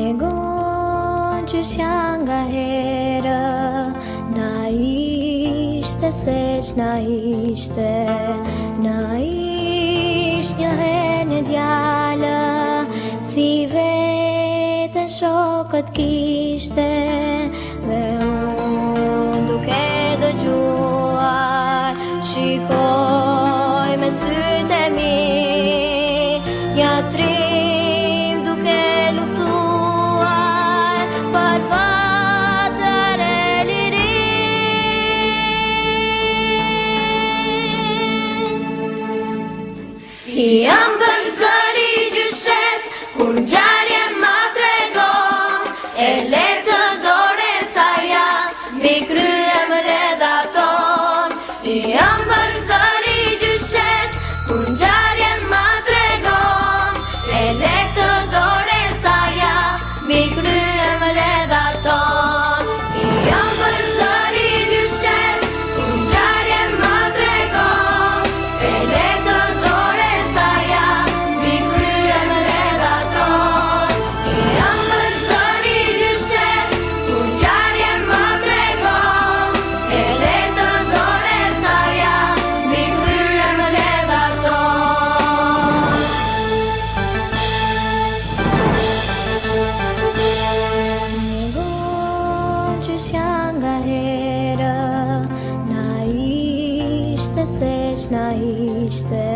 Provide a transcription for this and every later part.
tregon që s'ja nga herë, na ishte se ç'na ishte, na ish një herë një djalë, si vetën shokët kishte, dhe unë duke dëgjuar, shikoj me sytë e mi, jatrim duke luftuar për vatër e lirisë. Jam bërë zëri gjyshet, kur ngjarjen ma tregon, e letë të dore sa ja, mbi kryem redakton. Jam bërë zëri gjyshet, kur ngjarjen ma tregon, e letë të dore sa ja, mbi kryem redakton. Jam bërë zëri gjyshet, kur ngjarjen ma tregon, e letë të dore sa ja, mbi kryem redakton. Jam bërë zëri gjyshet, kur ngjarjen ma tregon, e letë të dore sa ja, mbi kryem redakton. Tregon që s'ja nga herë, na ishte se ç'na ishte,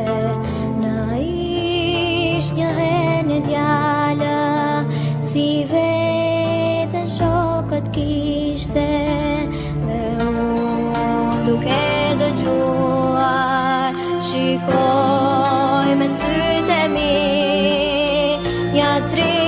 na ish një herë një djalë, si vetën shokët kishte, dhe unë duke dëgjuar, shikoj me sytë e mi, jatrim